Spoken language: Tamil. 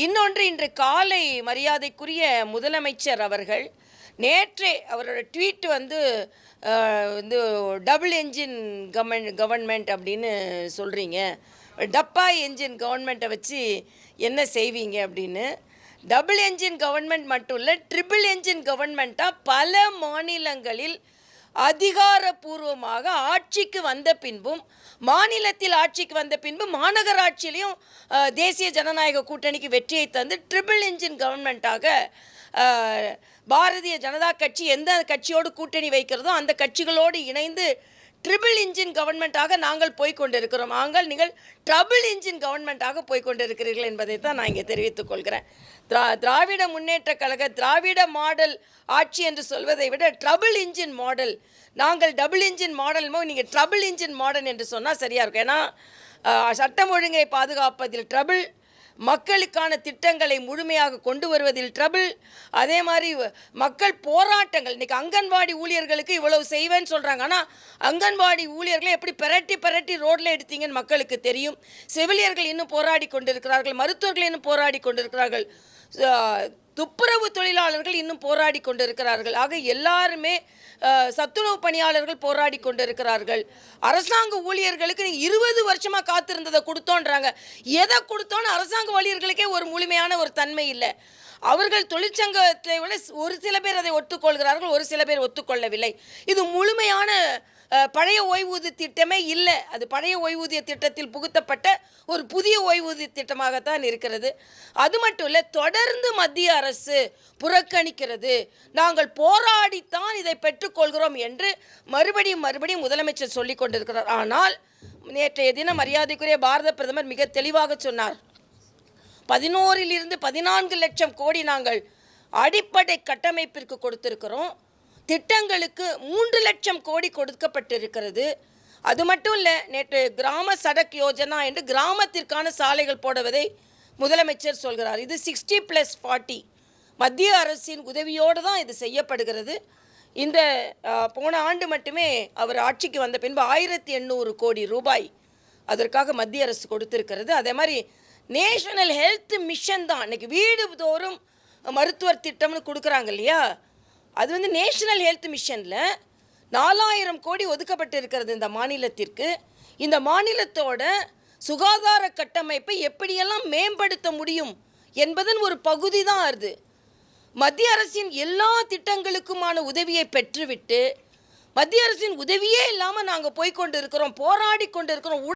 இன்னொன்று, இன்று காலை மரியாதைக்குரிய முதலமைச்சர் அவர்கள் நேற்றே அவரோட ட்வீட் வந்து டபுள் என்ஜின் கவர்மெண்ட் அப்படின்னு சொல்கிறீங்க, டப்பா என்ஜின் கவர்மெண்ட்டை வச்சு என்ன செய்வீங்க அப்படின்னு. டபுள் என்ஜின் கவர்மெண்ட் மட்டும் இல்லை, ட்ரிபிள் என்ஜின் கவர்மெண்ட்டாக பல மாநிலங்களில் அதிகாரப்பூர்வமாக ஆட்சிக்கு வந்த பின்பும், மாநிலத்தில் ஆட்சிக்கு வந்த பின்பு மாநகராட்சியிலையும் தேசிய ஜனநாயக கூட்டணிக்கு வெற்றியை தந்து ட்ரிபிள் என்ஜின் கவர்மெண்ட்டாக பாரதிய ஜனதா கட்சி எந்த கட்சியோடு கூட்டணி வைக்கிறதோ அந்த கட்சிகளோடு இணைந்து ட்ரிபிள் இன்ஜின் கவர்மெண்ட்டாக நாங்கள் போய்கொண்டிருக்கிறோம். நாங்கள் நீங்கள் ட்ரபிள் இன்ஜின் கவர்மெண்ட்டாக போய்கொண்டிருக்கிறீர்கள் என்பதை தான் நான் இங்கே தெரிவித்துக் கொள்கிறேன். திராவிட முன்னேற்ற கழக திராவிட மாடல் ஆட்சி என்று சொல்வதை விட ட்ரபிள் இன்ஜின் மாடல், நாங்கள் டபுள் இன்ஜின் மாடல், நீங்கள் ட்ரபிள் இன்ஜின் மாடல் என்று சொன்னால் சரியாக இருக்கும். ஏன்னா சட்டம் ஒழுங்கை பாதுகாப்பதில் ட்ரபிள், மக்களுக்கான திட்டங்களை முழுமையாக கொண்டு வருவதில் ட்ரபிள், அதே மாதிரி மக்கள் போராட்டங்கள். இன்றைக்கி அங்கன்வாடி ஊழியர்களுக்கு இவ்வளவு செய்வேன்னு சொல்கிறாங்க, ஆனால் அங்கன்வாடி ஊழியர்களை எப்படி பெரட்டி ரோட்டில் எடுத்தீங்கன்னு மக்களுக்கு தெரியும். செவிலியர்கள் இன்னும் போராடி கொண்டிருக்கிறார்கள், மருத்துவர்கள் இன்னும் போராடி கொண்டிருக்கிறார்கள், துப்புரவு தொழிலாளர்கள் இன்னும் போராடி கொண்டிருக்கிறார்கள். ஆக எல்லாருமே, சத்துணவு பணியாளர்கள் போராடி கொண்டிருக்கிறார்கள். அரசாங்க ஊழியர்களுக்கு நீங்கள் 20 வருஷமாக காத்திருந்ததை கொடுத்தோன்றாங்க. எதை கொடுத்தோன்னு அரசாங்க ஊழியர்களுக்கே ஒரு முழுமையான ஒரு தன்மை இல்லை. அவர்கள் தொழிற்சங்கத்தை விட ஒரு சில பேர் அதை ஒத்துக்கொள்கிறார்கள், ஒரு சில பேர் ஒத்துக்கொள்ளவில்லை. இது முழுமையான பழைய ஓய்வூதிய திட்டமே இல்லை. அது பழைய ஓய்வூதிய திட்டத்தில் புகுத்தப்பட்ட ஒரு புதிய ஓய்வூதிய திட்டமாகத்தான் இருக்கிறது. அது மட்டும் இல்லை, தொடர்ந்து மத்திய அரசு புறக்கணிக்கிறது. நாங்கள் போராடித்தான் இதை பெற்றுக்கொள்கிறோம் என்று மறுபடியும் முதலமைச்சர் சொல்லி கொண்டிருக்கிறார். ஆனால் நேற்றைய தினம் மரியாதைக்குரிய பாரத பிரதமர் மிக தெளிவாக சொன்னார், 11 to 14 லட்சம் கோடி நாங்கள் அடிப்படை கட்டமைப்பிற்கு கொடுத்திருக்கிறோம். திட்டங்களுக்கு 3 லட்சம் கோடி கொடுக்கப்பட்டிருக்கிறது. அது மட்டும் இல்லை, நேற்று கிராம சடக் யோஜனா என்று கிராமத்திற்கான சாலைகள் போடுவதை முதலமைச்சர் சொல்கிறார். இது 60+40 மத்திய அரசின் உதவியோடு தான் இது செய்யப்படுகிறது. இந்த போன ஆண்டு மட்டுமே அவர் ஆட்சிக்கு வந்த பின்பு 1800 கோடி ரூபாய் அதற்காக மத்திய அரசு கொடுத்திருக்கிறது. அதே மாதிரி நேஷனல் ஹெல்த் மிஷன் தான் இன்றைக்கி வீடு தோறும் மருத்துவர் திட்டம்னு கொடுக்குறாங்க இல்லையா, அது வந்து நேஷனல் ஹெல்த் மிஷனில் 4000 கோடி ஒதுக்கப்பட்டு இருக்கிறது இந்த மாநிலத்திற்கு. இந்த மாநிலத்தோட சுகாதார கட்டமைப்பை எப்படியெல்லாம் மேம்படுத்த முடியும் என்பதன் ஒரு பகுதி தான் அது. மத்திய அரசின் எல்லா திட்டங்களுக்குமான உதவியை பெற்றுவிட்டு மத்திய அரசின் உதவியே இல்லாமல் நாங்கள் போய்கொண்டு இருக்கிறோம், போராடி கொண்டு இருக்கிறோம்.